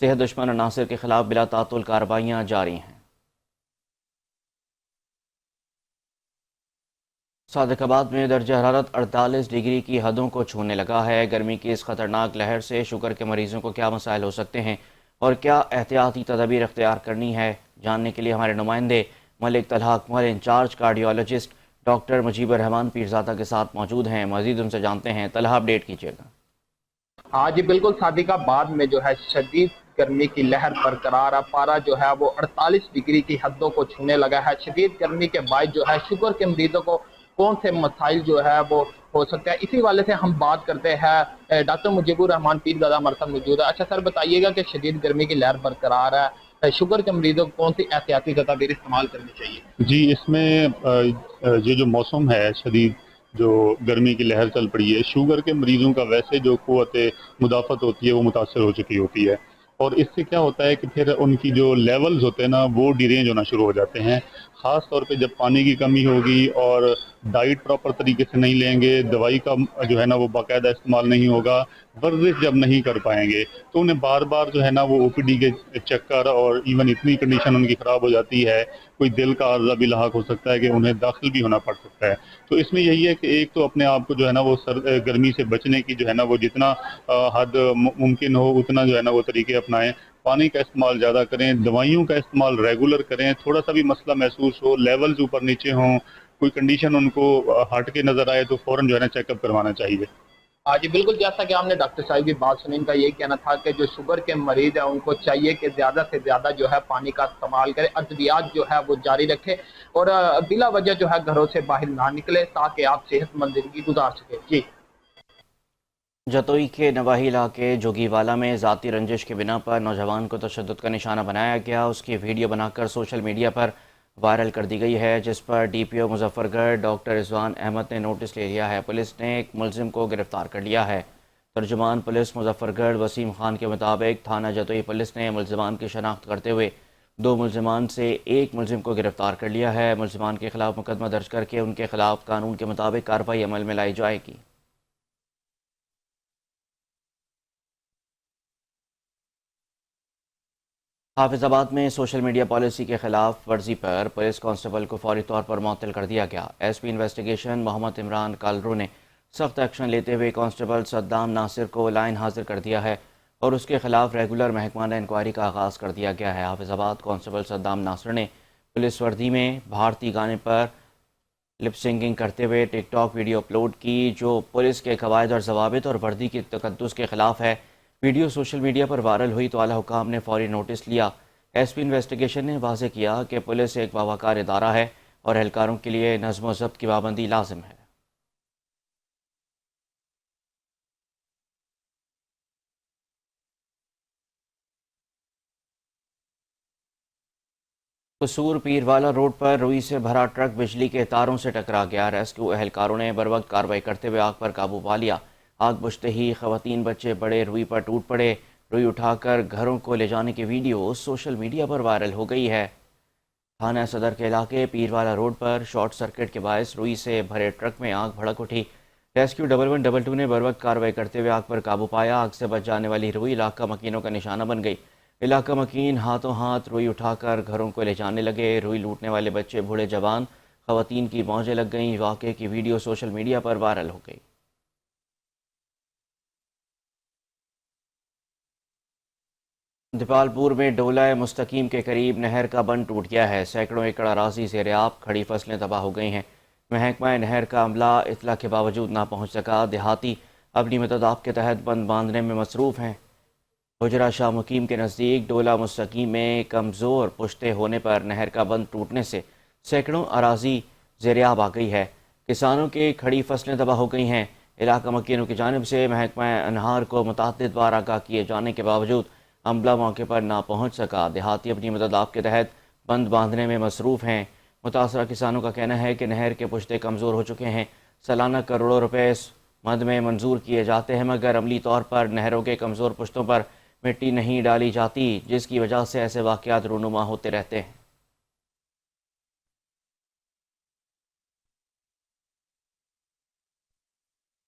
صحت دشمن عناصر کے خلاف بلا تعطل کارروائیاں جاری ہیں۔ صادق آباد میں درجہ حرارت 48 ڈگری کی حدوں کو چھونے لگا ہے۔ گرمی کی اس خطرناک لہر سے شوگر کے مریضوں کو کیا مسائل ہو سکتے ہیں اور کیا احتیاطی تدابیر اختیار کرنی ہے، جاننے کے لیے ہمارے نمائندے ملک طلحہ اکمل انچارج کارڈیولوجسٹ ڈاکٹر مجیب الرحمان پیرزادہ کے ساتھ موجود ہیں۔ مزید ان سے جانتے ہیں۔ طلحہ، اپڈیٹ کیجیے گا۔ آج بالکل صادق آباد میں جو ہے شدید گرمی کی لہر برقرار ہے۔ پارا جو ہے وہ 48 ڈگری کی حدوں کو چھونے لگا ہے۔ شدید گرمی کے باعث جو ہے شوگر کے مریضوں کو کون سے مسائل جو ہے وہ ہو سکتے ہیں، اسی والے سے ہم بات کرتے ہیں۔ ڈاکٹر مجیب الرحمان پیرزادہ ہمارے ساتھ موجود ہے۔ اچھا سر، بتائیے گا کہ شدید گرمی کی لہر برقرار ہے، شوگر کے مریضوں کو کون سی احتیاطی تدابیر استعمال کرنی چاہیے؟ جی، اس میں یہ جو موسم ہے شدید، جو گرمی کی لہر چل پڑی ہے، شوگر کے مریضوں کا ویسے جو قوت مدافعت ہوتی ہے وہ متاثر ہو چکی ہوتی ہے، اور اس سے کیا ہوتا ہے کہ پھر ان کی جو لیولز ہوتے ہیں نا وہ ڈیرینج ہونا شروع ہو جاتے ہیں، خاص طور پہ جب پانی کی کمی ہوگی اور ڈائٹ پراپر طریقے سے نہیں لیں گے، دوائی کا جو ہے نا وہ باقاعدہ استعمال نہیں ہوگا، ورزش جب نہیں کر پائیں گے تو انہیں بار بار جو ہے نا وہ او پی ڈی کے چکر، اور ایون اتنی کنڈیشن ان کی خراب ہو جاتی ہے، کوئی دل کا عارضہ بھی لاحق ہو سکتا ہے کہ انہیں داخل بھی ہونا پڑ سکتا ہے۔ تو اس میں یہی ہے کہ ایک تو اپنے آپ کو جو ہے نا وہ گرمی سے بچنے کی جو ہے نا وہ جتنا حد ممکن ہو اتنا جو ہے نا وہ طریقے اپنائیں، پانی کا استعمال زیادہ کریں، دوائیوں کا استعمال ریگولر کریں، تھوڑا سا بھی مسئلہ محسوس ہو، لیولز اوپر نیچے ہوں، کوئی کنڈیشن ان کو ہٹ کے نظر آئے تو فوراً جو ہے نا چیک اپ کروانا چاہیے۔ جی بالکل، جیسا کہ ہم نے ڈاکٹر صاحب کی بات سنی، ان کا یہی کہنا تھا کہ جو شوگر کے مریض ہیں ان کو چاہیے کہ زیادہ سے زیادہ جو ہے پانی کا استعمال کرے، ادویات جو ہے وہ جاری رکھے، اور بلا وجہ جو ہے گھروں سے باہر نہ نکلے تاکہ آپ صحت مند زندگی گزار سکیں۔ جی، جتوئی کے نواحی علاقے جوگی والا میں ذاتی رنجش کے بنا پر نوجوان کو تشدد کا نشانہ بنایا گیا، اس کی ویڈیو بنا کر سوشل میڈیا پر وائرل کر دی گئی ہے، جس پر ڈی پی او مظفر گڑھ ڈاکٹر رضوان احمد نے نوٹس لے لیا ہے۔ پولیس نے ایک ملزم کو گرفتار کر لیا ہے۔ ترجمان پولیس مظفر گڑھ وسیم خان کے مطابق تھانہ جتوئی پولیس نے ملزمان کی شناخت کرتے ہوئے 2 ملزمان سے ایک ملزم کو گرفتار کر لیا ہے۔ ملزمان کے خلاف مقدمہ درج کر کے ان کے خلاف قانون کے مطابق کارروائی عمل میں لائی جائے گی۔ حافظ آباد میں سوشل میڈیا پالیسی کے خلاف ورزی پر پولیس کانسٹیبل کو فوری طور پر معطل کر دیا گیا۔ ایس پی انویسٹیگیشن محمد عمران کالرو نے سخت ایکشن لیتے ہوئے کانسٹیبل صدام ناصر کو لائن حاضر کر دیا ہے اور اس کے خلاف ریگولر محکمانہ انکوائری کا آغاز کر دیا گیا ہے۔ حافظ آباد کانسٹیبل صدام ناصر نے پولیس وردی میں بھارتی گانے پر لپ سنگنگ کرتے ہوئے ٹک ٹاک ویڈیو اپلوڈ کی، جو پولیس کے قواعد اور ضوابط اور وردی کی تقدس کے خلاف ہے۔ ویڈیو سوشل میڈیا پر وائرل ہوئی تو اعلیٰ حکام نے فوری نوٹس لیا۔ ایس پی انویسٹیگیشن نے واضح کیا کہ پولیس ایک باوقار ادارہ ہے اور اہلکاروں کے لیے نظم و ضبط کی پابندی لازم ہے۔ قصور پیروالا روڈ پر روئی سے بھرا ٹرک بجلی کے تاروں سے ٹکرا گیا۔ ریسکیو اہلکاروں نے بروقت کارروائی کرتے ہوئے آگ پر قابو پا لیا۔ آگ بجھتے ہی خواتین، بچے بڑے روئی پر ٹوٹ پڑے۔ روئی اٹھا کر گھروں کو لے جانے کی ویڈیو سوشل میڈیا پر وائرل ہو گئی ہے۔ تھانہ صدر کے علاقے پیروالا روڈ پر شارٹ سرکٹ کے باعث روئی سے بھرے ٹرک میں آگ بھڑک اٹھی۔ ریسکیو 1122 نے بروقت کارروائی کرتے ہوئے آگ پر قابو پایا۔ آگ سے بچ جانے والی روئی علاقہ مکینوں کا نشانہ بن گئی۔ علاقہ مکین ہاتھوں ہاتھ روئی اٹھا کر گھروں کو لے جانے لگے۔ روئی لوٹنے والے بچے، بوڑھے، جوان، خواتین کی موجیں لگ گئیں۔ واقعے کی ویڈیو سوشل میڈیا پر وائرل ہو گئی۔ دیپال پور میں ڈولہ مستقیم کے قریب نہر کا بند ٹوٹ گیا ہے۔ سینکڑوں ایکڑ اراضی زیر آب، کھڑی فصلیں تباہ ہو گئی ہیں۔ محکمہ نہر کا عملہ اطلاع کے باوجود نہ پہنچ سکا۔ دیہاتی اپنی مدد آپ کے تحت بند باندھنے میں مصروف ہیں۔ حجرہ شاہ مقیم کے نزدیک ڈولہ مستقیم میں کمزور پشتے ہونے پر نہر کا بند ٹوٹنے سے سینکڑوں اراضی زیر آب آ گئی ہے۔ کسانوں کی کھڑی فصلیں تباہ ہو گئی ہیں۔ علاقہ مکینوں کی جانب سے محکمہ انہار کو متعدد بار آگاہ کیے جانے کے باوجود عملہ موقع پر نہ پہنچ سکا۔ دیہاتی اپنی مدد آپ کے تحت بند باندھنے میں مصروف ہیں۔ متاثرہ کسانوں کا کہنا ہے کہ نہر کے پشتے کمزور ہو چکے ہیں۔ سالانہ کروڑوں روپے اس مد میں منظور کیے جاتے ہیں، مگر عملی طور پر نہروں کے کمزور پشتوں پر مٹی نہیں ڈالی جاتی، جس کی وجہ سے ایسے واقعات رونما ہوتے رہتے ہیں۔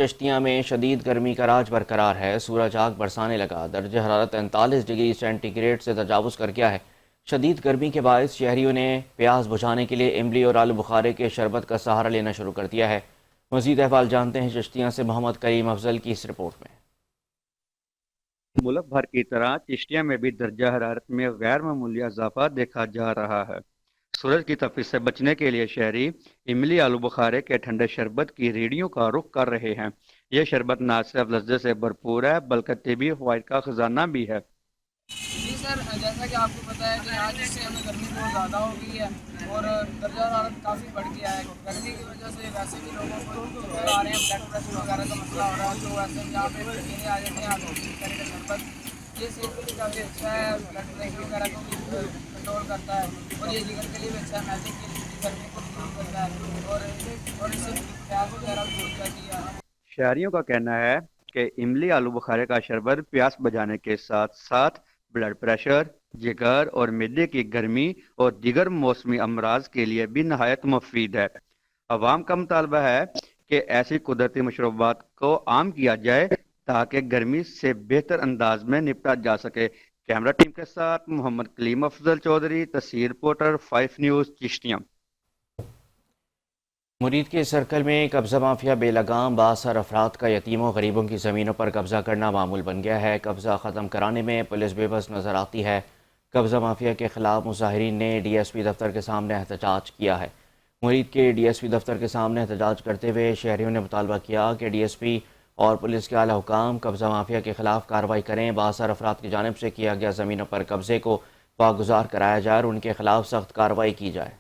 چشتیاں میں شدید گرمی کا راج برقرار ہے، سورج آگ برسانے لگا، درجہ حرارت 39 ڈگری سینٹی گریڈ سے تجاوز کر گیا ہے۔ شدید گرمی کے باعث شہریوں نے پیاس بجھانے کے لیے املی اور آلو بخارے کے شربت کا سہارا لینا شروع کر دیا ہے۔ مزید احوال جانتے ہیں چشتیاں سے محمد کریم افضل کی اس رپورٹ میں۔ ملک بھر کی طرح چشتیاں میں بھی درجہ حرارت میں غیر معمولی اضافہ دیکھا جا رہا ہے۔ سورج کی تپش سے بچنے کے لیے شہری املی آلو بخارے کے ٹھنڈے شربت کی ریڑھیوں کا رخ کر رہے ہیں۔ یہ شربت نہ صرف لذت سے بھرپور ہے بلکہ طبی فوائد کا خزانہ بھی ہے۔ جی سر، جیسا کہ آپ کو پتہ ہے کہ آج اس سے ہمیں گرمی بہت زیادہ ہو گئی ہے اور درجہ حرارت کافی بڑھ گیا ہے۔ گرمی کی وجہ سے ویسے بھی لوگوں کو چکر آ رہے ہیں، بلڈ پریشر وغیرہ کا مسئلہ ہو رہا ہے، تو ویسے یہاں پہ پسینے آ جاتے ہیں، آلودگی کرے کا شربت یہ صحت کے لیے کافی اچھا ہے، بلڈ پریشر وغیرہ کو بھی کنٹرول کرتا ہے اور یہ جگر کے لیے بھی اچھا ہے، میدے کے لیے گرمی کو بھی دور کرتا ہے اور اس سے پیاس وغیرہ بھی ہو جاتی ہے۔ شہریوں کا کہنا ہے کہ املی آلو بخارے کا شربت پیاس بجھانے کے ساتھ ساتھ بلڈ پریشر، جگر اور معدے کی گرمی اور دیگر موسمی امراض کے لیے بھی نہایت مفید ہے۔ عوام کا مطالبہ ہے کہ ایسی قدرتی مشروبات کو عام کیا جائے تاکہ گرمی سے بہتر انداز میں نپٹا جا سکے۔ کیمرہ ٹیم کے ساتھ محمد کلیم افضل چودھری، تصویر رپورٹر 5 نیوز چشتیاں۔ مرید کے سرکل میں قبضہ مافیا بے لگام بااثر افراد کا یتیموں و غریبوں کی زمینوں پر قبضہ کرنا معمول بن گیا ہے۔ قبضہ ختم کرانے میں پولیس بے بس نظر آتی ہے۔ قبضہ مافیا کے خلاف مظاہرین نے ڈی ایس پی دفتر کے سامنے احتجاج کیا ہے۔ مرید کے ڈی ایس پی دفتر کے سامنے احتجاج کرتے ہوئے شہریوں نے مطالبہ کیا کہ ڈی ایس پی اور پولیس کے اعلیٰ حکام قبضہ مافیا کے خلاف کارروائی کریں، بااثر افراد کی جانب سے کیا گیا زمینوں پر قبضے کو واگزار کرایا جائے اور ان کے خلاف سخت کارروائی کی جائے۔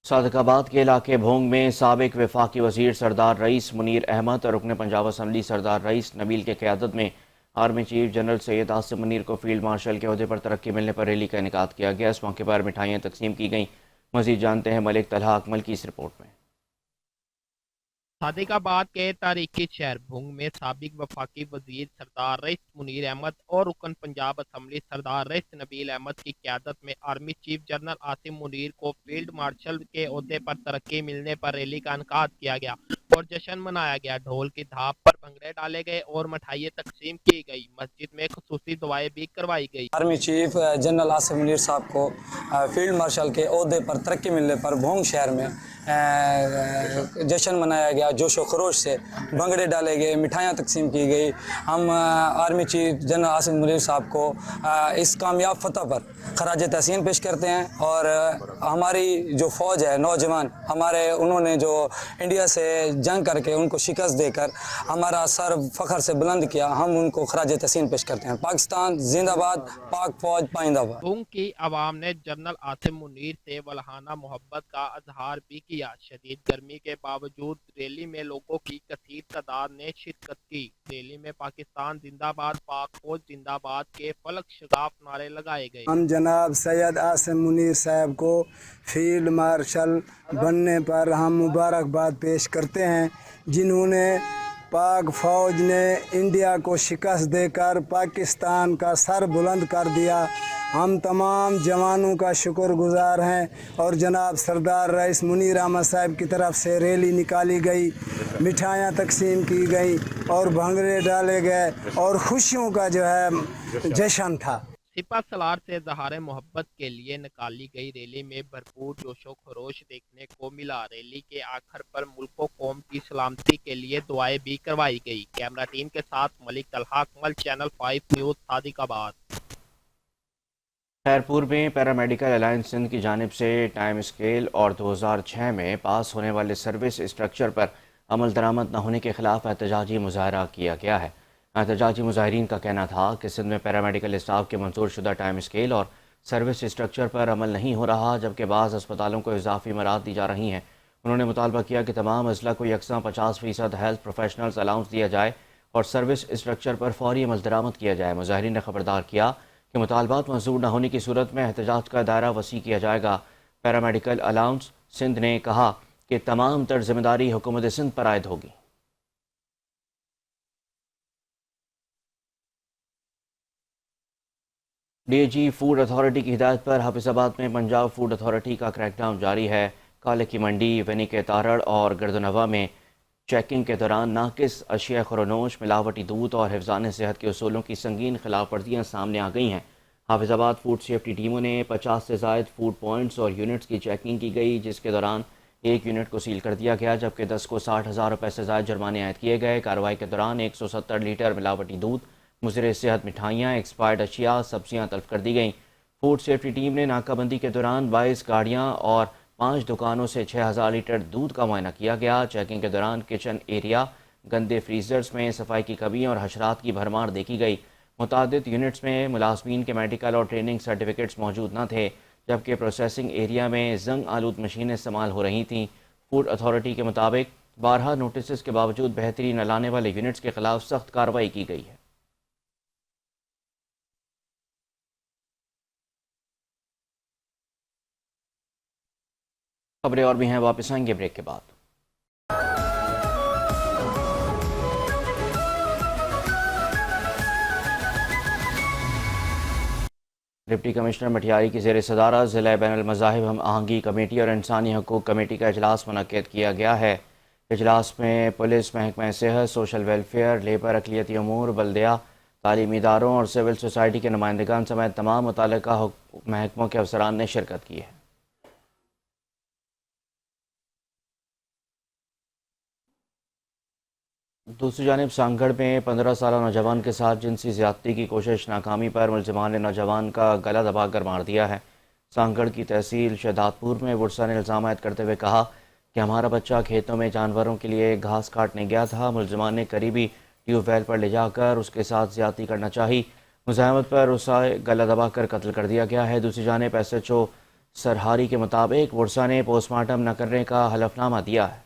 صادق آباد کے علاقے بھونگ میں سابق وفاقی وزیر سردار رئیس منیر احمد اور رکن پنجاب اسمبلی سردار رئیس نبیل کے قیادت میں army chief general Syed Asim Munir کو فیلڈ مارشل کے عہدے پر ترقی ملنے پر ریلی کا انعقاد کیا گیا۔ اس موقع پر مٹھائیاں تقسیم کی گئیں۔ مزید جانتے ہیں ملک طلحہ اکمل کی اس رپورٹ میں۔ صادق آباد کے تاریخی شہر بھونگ میں سابق وفاقی وزیر سردار رئیس منیر احمد اور رکن پنجاب اسمبلی سردار رئیس نبیل احمد کی قیادت میں army chief general Asim Munir کو فیلڈ مارشل کے عہدے پر ترقی ملنے پر ریلی کا انعقاد کیا گیا اور جشن منایا گیا۔ ڈھول کی دھاپ پر بھنگڑے ڈالے گئے اور مٹھائیاں تقسیم کی گئی۔ مسجد میں خصوصی دعائیں بھی کروائی گئی۔ Army chief general Asim Munir صاحب کو فیلڈ مارشل کے عہدے پر ترقی ملنے پر بھونگ شہر میں جشن منایا گیا، جوش و خروش سے بھنگڑے ڈالے گئے، مٹھائیاں تقسیم کی گئی۔ ہم army chief general Asim Munir صاحب کو اس کامیاب فتح پر خراج تحسین پیش کرتے ہیں اور ہماری جو فوج ہے، نوجوان ہمارے، انہوں نے جو انڈیا سے جنگ کر کے ان کو شکست دے کر ہمارا سر فخر سے بلند کیا، ہم ان کو خراج تحسین پیش کرتے ہیں۔ پاکستان زندہ باد، پاک فوج پائندہ باد۔ بھونگ کی عوام نے جنرل عاصم منیر سے ولہانہ محبت کا اظہار بھی کیا۔ شدید گرمی کے باوجود ریلی میں لوگوں کی کثیر تعداد نے شرکت کی۔ ریلی میں پاکستان زندہ باد، پاک فوج زندہ باد کے فلک شگاف نعرے لگائے گئے۔ ہم جناب سید عاصم منیر صاحب کو فیلڈ مارشل بننے پر ہم مبارکباد پیش کرتے ہیں، جنہوں نے پاک فوج نے انڈیا کو شکست دے کر پاکستان کا سر بلند کر دیا۔ ہم تمام جوانوں کا شکر گزار ہیں اور جناب سردار رئیس منیر احمد صاحب کی طرف سے ریلی نکالی گئی، مٹھائیاں تقسیم کی گئی اور بھنگڑے ڈالے گئے اور خوشیوں کا جو ہے جشن تھا۔ سپہ سالار سے اظہار محبت کے لیے نکالی گئی ریلی میں بھرپور جوش و خروش دیکھنے کو ملا۔ ریلی کے آخر پر ملک و قوم کی سلامتی کے لیے دعائیں بھی کروائی گئی۔ کیمرہ ٹیم کے ساتھ ملک طلحہ اکمل، چینل 5 نیوز، صادق آباد۔ خیرپور میں پیرامیڈیکل الائنس سندھ کی جانب سے ٹائم اسکیل اور 2006 میں پاس ہونے والے سروس اسٹرکچر پر عمل درآمد نہ ہونے کے خلاف احتجاجی مظاہرہ کیا گیا ہے۔ احتجاجی مظاہرین کا کہنا تھا کہ سندھ میں پیرامیڈیکل اسٹاف کے منظور شدہ ٹائم اسکیل اور سروس اسٹرکچر پر عمل نہیں ہو رہا، جبکہ بعض اسپتالوں کو اضافی مراعات دی جا رہی ہیں۔ انہوں نے مطالبہ کیا کہ تمام اضلاع کو یکساں 50% ہیلتھ پروفیشنلز الاؤنس دیا جائے اور سروس اسٹرکچر پر فوری عمل درآمد کیا جائے۔ مظاہرین نے خبردار کیا کہ مطالبات منظور نہ ہونے کی صورت میں احتجاج کا دائرہ وسیع کیا جائے گا۔ پیرامیڈیکل الاؤنس سندھ نے کہا کہ تمام تر ذمہ داری حکومت سندھ پر عائد ہوگی۔ DG فوڈ اتھارٹی کی ہدایت پر حافظ آباد میں پنجاب فوڈ اتھارٹی کا کریک ڈاؤن جاری ہے۔ کالے کی منڈی، ونی کے تارڑ اور گردنوا میں چیکنگ کے دوران ناقص اشیاء خورنوش، ملاوٹی دودھ اور حفظان صحت کے اصولوں کی سنگین خلاف ورزیاں سامنے آ گئی ہیں۔ حافظ آباد فوڈ سیفٹی ٹیموں نے 50 سے زائد فوڈ پوائنٹس اور یونٹس کی چیکنگ کی گئی، جس کے دوران ایک یونٹ کو سیل کر دیا گیا جبکہ 10 کو 60,000 روپے سے زائد جرمانے عائد کیے گئے۔ کارروائی کے دوران 170 لیٹر ملاوٹی دودھ، مضر صحت مٹھائیاں، ایکسپائرڈ اشیاء، سبزیاں تلف کر دی گئیں۔ فوڈ سیفٹی ٹیم نے ناکہ بندی کے دوران 22 گاڑیاں اور 5 دکانوں سے 6,000 لیٹر دودھ کا معائنہ کیا گیا۔ چیکنگ کے دوران کچن ایریا، گندے فریزرز میں صفائی کی کمی اور حشرات کی بھرمار دیکھی گئی۔ متعدد یونٹس میں ملازمین کے میڈیکل اور ٹریننگ سرٹیفکیٹس موجود نہ تھے، جبکہ پروسیسنگ ایریا میں زنگ آلود مشینیں استعمال ہو رہی تھیں۔ فوڈ اتھارٹی کے مطابق 12 نوٹسز کے باوجود بہتری نہ لانے والے یونٹس کے خلاف سخت کارروائی کی گئی ہے۔ خبریں اور بھی ہیں، واپس آئیں گے بریک کے بعد۔ ڈپٹی کمشنر مٹھیاری کی زیر صدارت ضلع بین المذاہب ہم آہنگی کمیٹی اور انسانی حقوق کمیٹی کا اجلاس منعقد کیا گیا ہے۔ اجلاس میں پولیس، محکمہ صحت، سوشل ویلفیئر، لیبر، اقلیتی امور، بلدیہ، تعلیمی اداروں اور سول سوسائٹی کے نمائندگان سمیت تمام متعلقہ محکموں کے افسران نے شرکت کی ہے۔ دوسری جانب سانگھڑ میں 15 سالہ نوجوان کے ساتھ جنسی زیادتی کی کوشش ناکامی پر ملزمان نے نوجوان کا گلا دبا کر مار دیا ہے۔ سانگھڑ کی تحصیل شہداد پور میں ورثہ نے الزام عائد کرتے ہوئے کہا کہ ہمارا بچہ کھیتوں میں جانوروں کے لیے گھاس کاٹنے گیا تھا، ملزمان نے قریبی ٹیوب ویل پر لے جا کر اس کے ساتھ زیادتی کرنا چاہی، مزاحمت پر اسے گلا دبا کر قتل کر دیا گیا ہے۔ دوسری جانب SHO سرہاری کے مطابق ورثہ نے پوسٹ مارٹم نہ کرنے کا حلف نامہ دیا ہے۔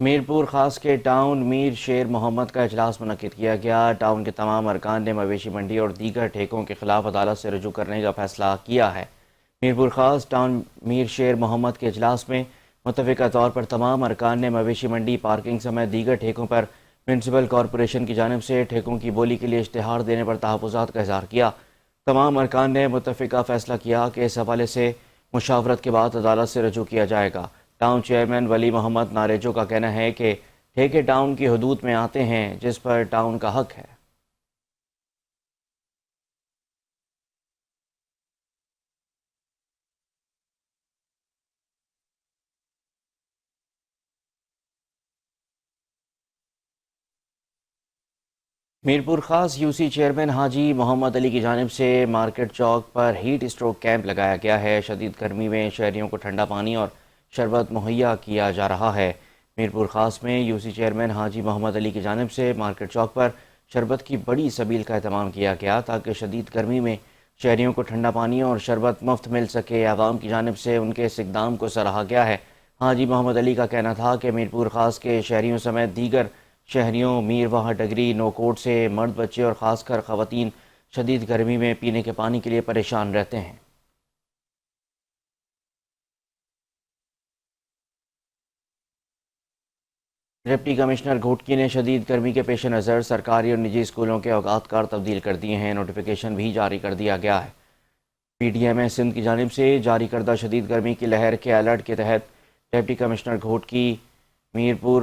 میرپور خاص کے ٹاؤن میر شیر محمد کا اجلاس منعقد کیا گیا۔ ٹاؤن کے تمام ارکان نے مویشی منڈی اور دیگر ٹھیکوں کے خلاف عدالت سے رجوع کرنے کا فیصلہ کیا ہے۔ میرپور خاص ٹاؤن میر شیر محمد کے اجلاس میں متفقہ طور پر تمام ارکان نے مویشی منڈی، پارکنگ سمیت دیگر ٹھیکوں پر میونسپل کارپوریشن کی جانب سے ٹھیکوں کی بولی کے لیے اشتہار دینے پر تحفظات کا اظہار کیا۔ تمام ارکان نے متفقہ فیصلہ کیا کہ اس حوالے سے مشاورت کے بعد عدالت سے رجوع کیا جائے گا۔ ٹاؤن چیئرمین ولی محمد ناریجو کا کہنا ہے کہ ٹھیکے ٹاؤن کی حدود میں آتے ہیں جس پر ٹاؤن کا حق ہے۔ میرپور خاص UC چیئرمین حاجی محمد علی کی جانب سے مارکیٹ چوک پر ہیٹ اسٹروک کیمپ لگایا گیا ہے۔ شدید گرمی میں شہریوں کو ٹھنڈا پانی اور شربت مہیا کیا جا رہا ہے۔ میرپور خاص میں UC چیئرمین حاجی محمد علی کی جانب سے مارکیٹ چوک پر شربت کی بڑی سبیل کا اہتمام کیا گیا تاکہ شدید گرمی میں شہریوں کو ٹھنڈا پانی اور شربت مفت مل سکے۔ عوام کی جانب سے ان کے اس اقدام کو سراہا گیا ہے۔ حاجی محمد علی کا کہنا تھا کہ میرپور خاص کے شہریوں سمیت دیگر شہریوں میر واہ ڈگری نوکوٹ سے مرد، بچے اور خاص کر خواتین شدید گرمی میں پینے کے پانی کے لیے پریشان رہتے ہیں۔ ڈپٹی کمشنر گھوٹکی نے شدید گرمی کے پیش نظر سرکاری اور نجی اسکولوں کے اوقات کار تبدیل کر دیے ہیں۔ نوٹیفیکیشن بھی جاری کر دیا گیا ہے۔ PDMA سندھ کی جانب سے جاری کردہ شدید گرمی کی لہر کے الرٹ کے تحت ڈپٹی کمشنر گھوٹکی میرپور